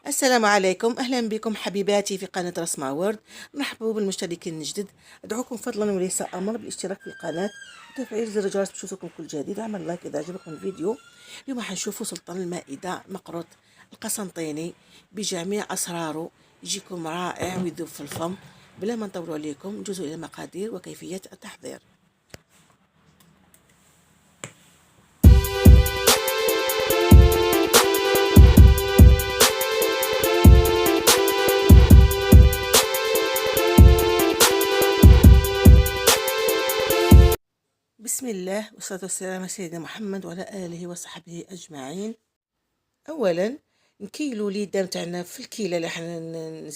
السلام عليكم، أهلا بكم حبيباتي في قناة رسمة وورد. مرحبا بالمشتركين الجدد. أدعوكم فضلا وليس أمر بالاشتراك في القناة وتفعيل زر الجرس باش يوصلكم كل جديد، وعمل لايك إذا عجبكم الفيديو. اليوم حنشوفوا سلطان المائدة مقروط القسنطيني بجميع أسراره، يجيكم رائع ويذوب في الفم. بلا ما نطول عليكم ندوزوا إلى المقادير وكيفية التحضير. بسم الله والصلاة والسلام على سيدنا محمد وعلى آله وصحبه أجمعين. أولا نكيلو ليدام تاعنا في الكيلة اللي حنا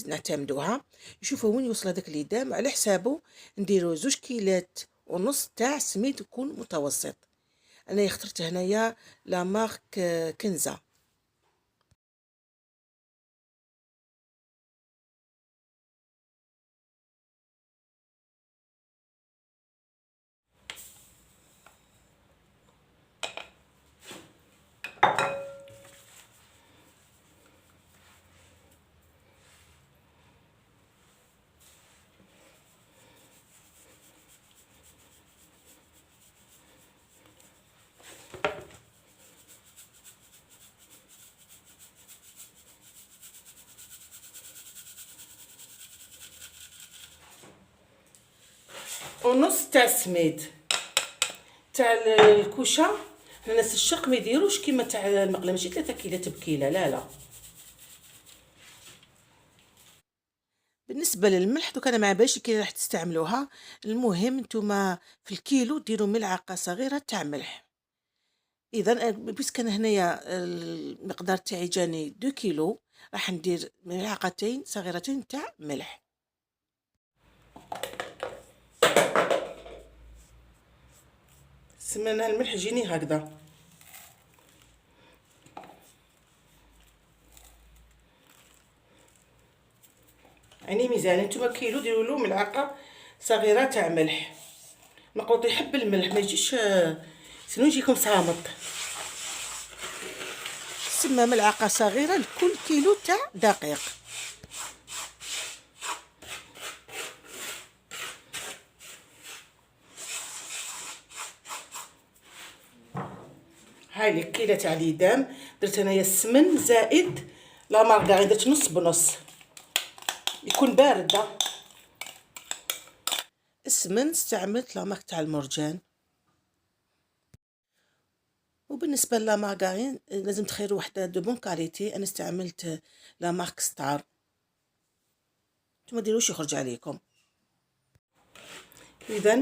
نعتمدوها، نشوفوا وين يوصل هذاك ليدام، على حسابه نديرو 2 كيلات ونص تاع سميد يكون متوسط. أنا اخترت هنايا لا مارك كنزة. ونص تاع سميد تاع الكوشه. الناس الشرق ما يديروش كيما تاع المقله، ماشي 3 كيلات بكيله، لا. بالنسبه للملح دوك انا ما باش كي راح تستعملوها. المهم نتوما في الكيلو ديروا ملعقه صغيره تاع ملح. اذا بس كان هنايا المقدار تاعي جاني 2 كيلو، راح ندير ملعقتين صغيرتين تاع ملح. سمعنا الملح يجيني هكذا. يعني ميزان نتوما كيلو ديروا له ملعقه صغيره تاع ملح. المقروط يحب الملح، ما يجيش سنو يجيكم صامت. سما ملعقه صغيره لكل كيلو تاع دقيق. هاي الكيله تاع ليدام درت انايا السمن زائد لا مارغرين، درت نص بنص يكون بارده. السمن استعملت لا مارك تاع المرجان. وبالنسبه لا مارغرين لازم تخيروا وحده دو بون كاليتي، انا استعملت لا مارك ستار. نتوما ديروش يخرج عليكم. اذا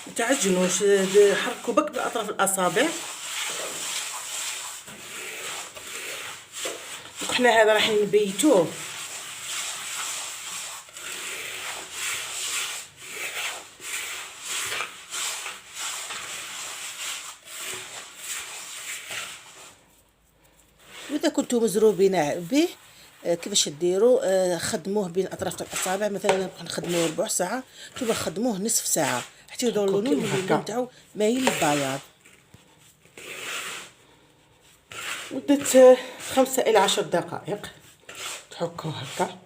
متعجنوش، حركوا بك باطراف الاصابع. وحنا هذا راح نبيتوه. واذا كنتو مزروبين به كيفاش ديروا، خدموه بين اطراف الاصابع. مثلا نخدموه ربع ساعه، نتوما خدموه نصف ساعه حتى يدور اللون تاعو مايل البياض. مدة 5 إلى 10 دقائق تحكوه هكا.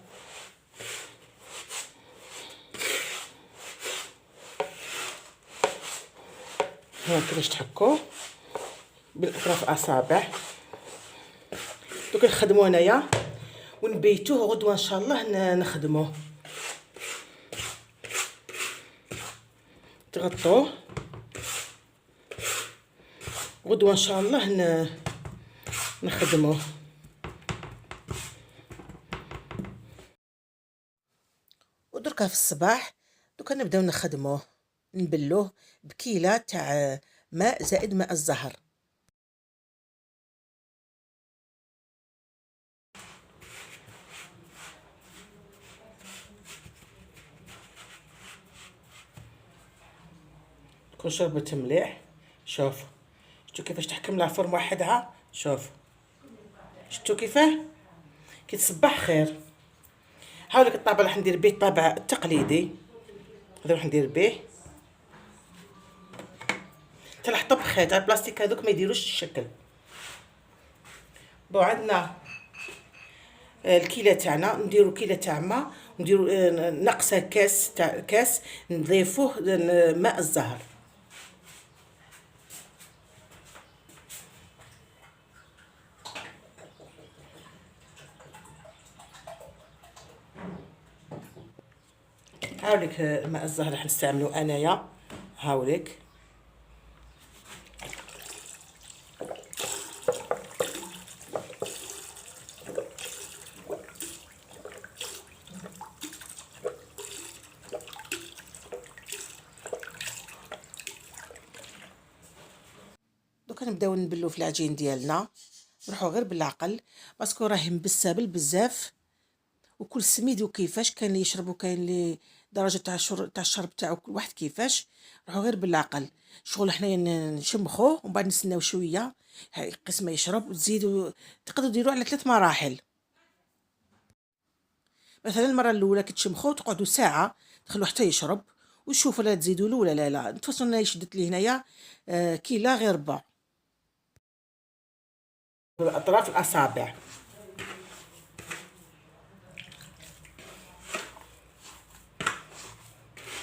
ها كيفاش تحكوه بالاطراف الاصابع. دوك نخدموه هنايا ونبيتوه، غدوه ان شاء الله نخدموه. تغطوه غدوه ان شاء الله نخدموه. ودركا في الصباح دوكا نبداو نخدموه، نبلوه بكيله تاع ماء زائد ماء الزهر. كون شربت مليح. شوف شتو كيفاش تحكم لها فرم وحدها. شوف شتو كيفاه كي تصبح خير. هاوليك الطابع راح ندير به الطابع التقليدي. هذا راح ندير به تاع الحطب خيط. البلاستيك هذوك ما يديروش الشكل. بو عندنا الكيله تاعنا، نديرو كيله تاع ماء، ونديرو نقصه كاس تاع كاس نضيفوه ماء الزهر. هاوليك ماء الزهر راح نستعملو انايا، هاوليك. دوكا نبداو نبلو في العجين ديالنا، نروحو غير بالعقل باسكو راهي مبسابل بزاف، وكل سميد وكيفاش، كاين اللي يشرب وكاين اللي درجه تاع الشرب تاعو كل واحد كيفاش. نروحو غير بالعقل، شغل حنايا نشمخوه ومن بعد نستناو شويه قسم ما يشرب، وتزيدوا تقدروا ديروه على 3 مراحل. مثلا المره الاولى كي تشمخوه تقعدوا ساعه تخلوه حتى يشرب، وتشوفوا لا تزيدوا له ولا لا. نتفصلوا انا شدت لي هنايا كيله غير ربع اطراف الاصابع.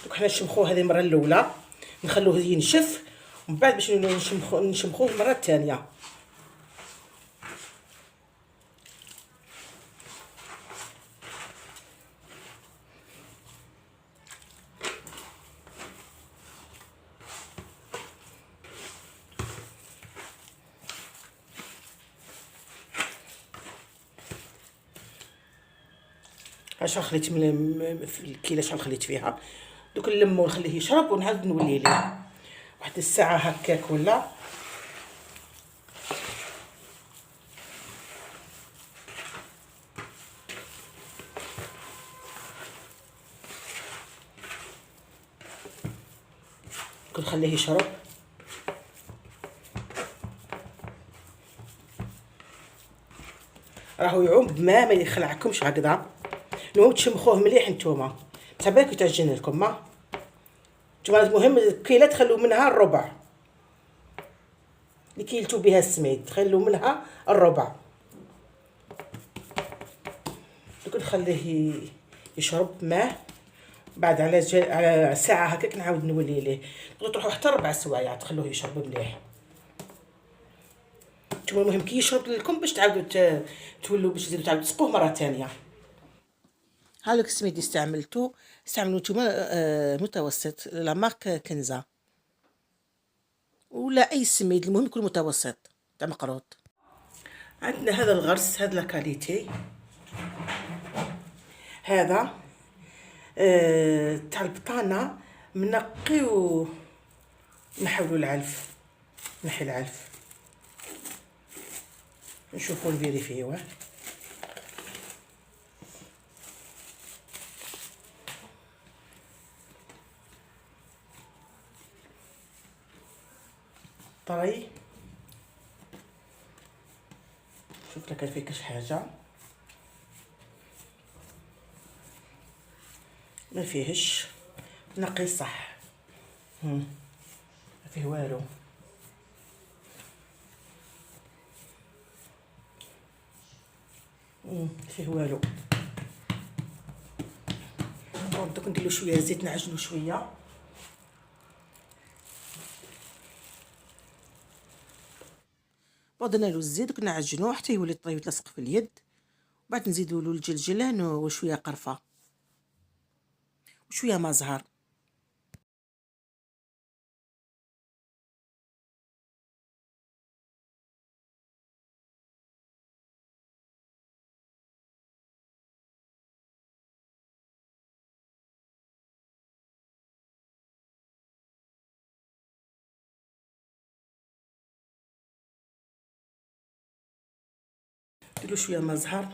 دوك حنا نشمخوه هذه المره الاولى، نخلوه ينشف، ومن بعد باش نشمخوه المره الثانيه. شحال خليت في الكيله، شحال خليت فيها. دوك نلمو ونخليه يشرب ونعاود نولي ليه واحد الساعه هكاك ولا. نخليه يشرب. راهو يعوم بما ما يخلعكمش هكذا. المهم تشمخوه مليح نتوما، تبارك تعجن لكم ما نتوما. المهم الكيله تخلوا منها الربع اللي كيلتو بها السميد، تخلوا منها الربع. دوك نخليه يشرب ماء، بعد على ساعه هكاك نعاود نولي ليه. تقدروا تروحوا حتى 4 سوايع تخلوه يشرب مليح. نتوما المهم كي يشرب لكم باش تعاودوا تولوا باش تزيدوا تعاودوا تسقوه مره ثانيه. هذاك السميد استعملوا نتوما متوسط، لا مارك كنزه ولا اي سميد، المهم يكون متوسط تاع مقروط. عندنا هذا الغرس، هذا لاكاليتي، هذا تاع البطانه، منقي ونحولوا العلف، نحي العلف، نشوفوا نفيريفيوه. طري، شوف لك فيه كاش حاجه ما فيهش، نقي صح، ما فيه والو. فيه والو. دوك نديرو شويه زيت نعجنو شويه. بعد له الزيت دوك نعجنوه حتى يولي طري ويتلصق في اليد، وبعد نزيدوا له الجلجلان وشويه قرفه وشويه ما زهر. نديرو شويه ما زهر،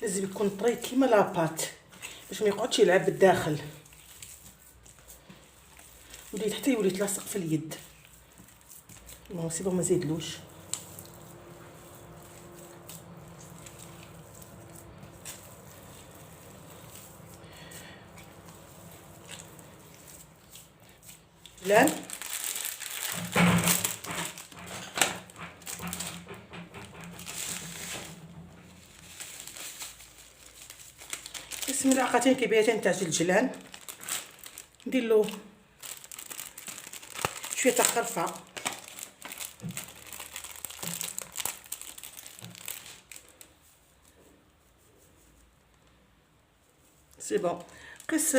لازم يكون طري كيما لاباط باش ما يقعدش يلعب بالداخل، وليت حتى يولي يتلاصق في اليد. المهم سيبو ما زيدلوش. الجبلان. قسم ملعقتين كبيرتين تاع الجلان. ندير له شويه تاع قرفه، سي بون. قيس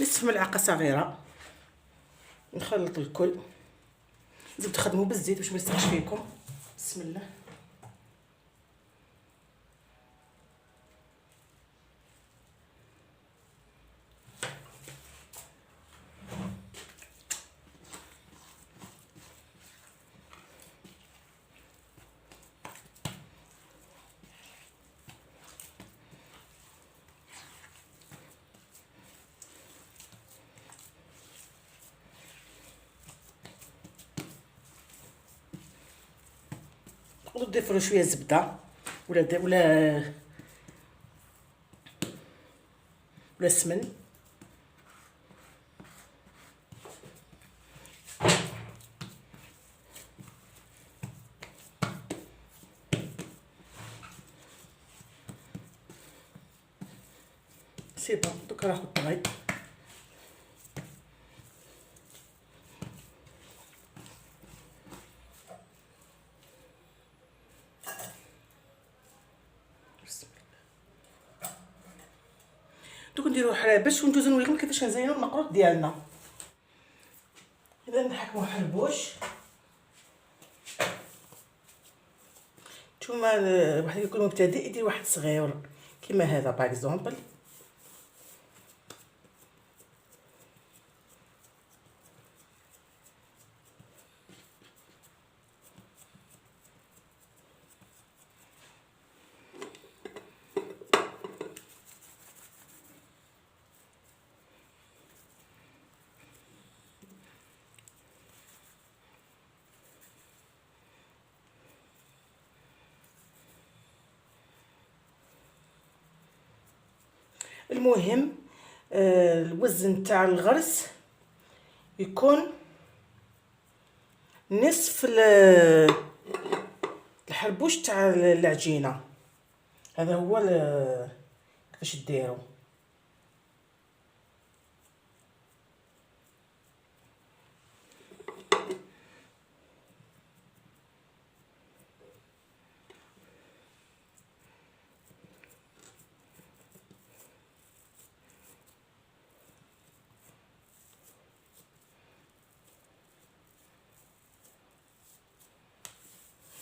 نصف ملعقه صغيره. نخلط الكل. لازم تخدموا بالزيت باش ما يسقش فيكم. بسم الله. تقدروا تضيفوا شويه زبده ولا سمن. سي بون. دوكا ناخذ الطغي. دوك نديرو حرابش وندوزو نوريكم كيفاش نزينو المقروط ديالنا. اذا نحكمو حربوش. نتوما واحد يكون مبتدئ يدير واحد صغير كيما هذا باغ اكزومبل. المهم الوزن تاع الغرس يكون نصف الحربوش تاع العجينه. هذا هو كيفاش ديروا.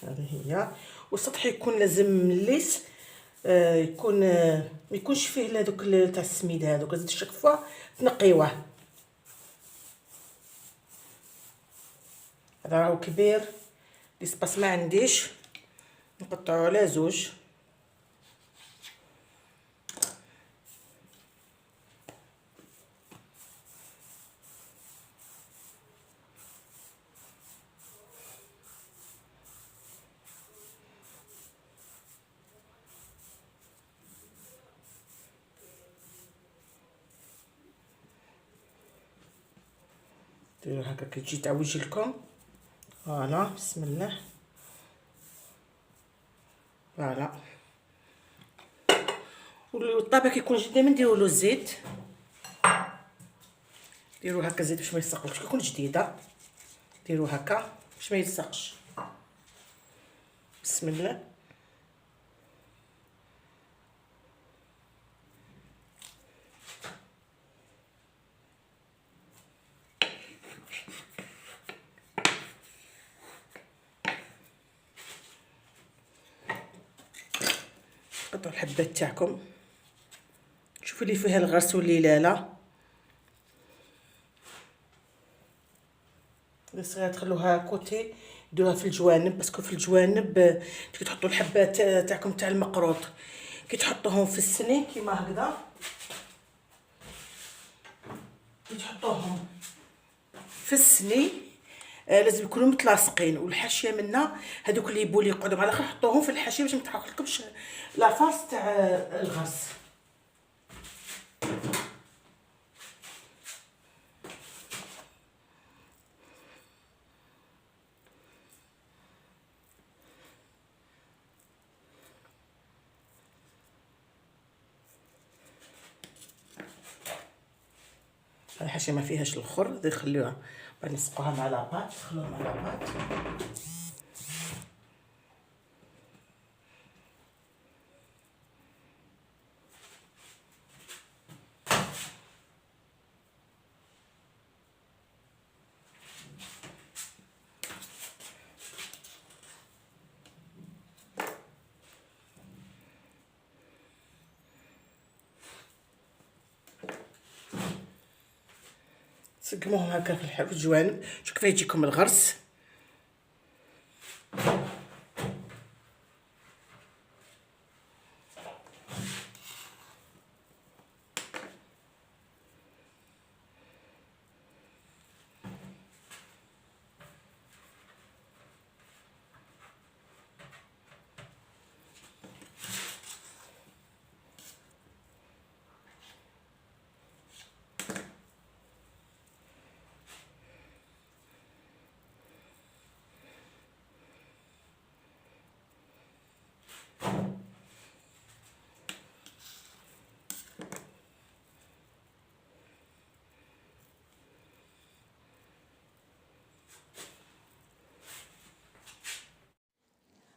هذه هي. والسطح يكون لازم مليس، يكون ما يكونش فيه هذوك تاع السميد هذوك. لازم شاك فوا تنقيوه. هذا راهو كبير ليسباس ما عنديش، نقطعو على زوج. ديروا هكا كي تجي تعوج لكم. فوالا بسم الله. فوالا. والطابع كيكون جديد دائما نديروا له الزيت. ديروا هكا الزيت باش ما يلصقش. كيكون جديده ديروا هكا باش ما يلصقش. بسم الله. قطعوا الحبات تاعكم. شوفوا اللي فيها الغرس واللي لا. الصغيره تخلوها كوتي، ديروها في الجوانب باسكو في الجوانب كي تحطوا الحبات تاعكم تاع المقروط كي تحطوهم في السني كيما هكذا، كي تحطوهم في السني لازم يكونوا متلاصقين. والحاشيه منا هذوك اللي يبوا لي يقعدوا على الاخر حطوهم في الحاشيه باش ما تحرقلكمش لافاس تاع الغرس. هذه حاشيه ما فيهاش الخر، نخليوها بعد نسقوها مع لاباط، نخلوها مع لاباط. تسقموهم هكا في الجوانب، شوف كيف يجيكم الغرس.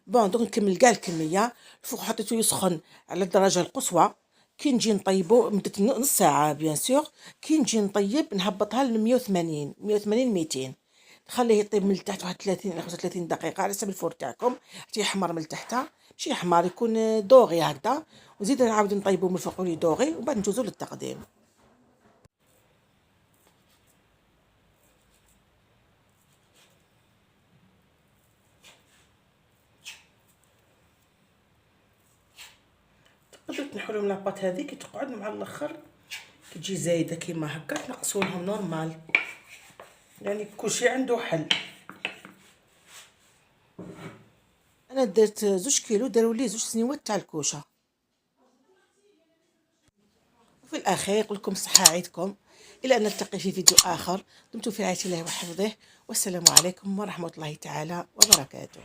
بون دوك نكمل كاع الكميه. الفوق حطيته يسخن على الدرجه القصوى. كي نجي نطيبو مدة نص ساعه بيان سور. كي نجي نطيب نهبطها ل 180 200. نخليه يطيب من التحت واحد 30 إلى 35 دقيقه على حسب الفور تاعكم، حتى يحمر من التحت، ماشي يحمر، يكون دوغي هكذا. وزيد نعاود نطيبو من الفوق ولي دوغي، وبعد نجوزو للتقديم. تقدروا تنحولهم لاباط هذيك تقعد مع الاخر، كي تجي زايده كيما هكا تنقصوا لهم نورمال، يعني كلشي عنده حل. انا درت 2 كيلو، داروا لي 2 سنيوات تاع الكوشه. وفي الاخير نقول لكم صحه عيدكم، الى ان نلتقي في فيديو اخر. دمتم في رعايه الله وحفظه، والسلام عليكم ورحمه الله تعالى وبركاته.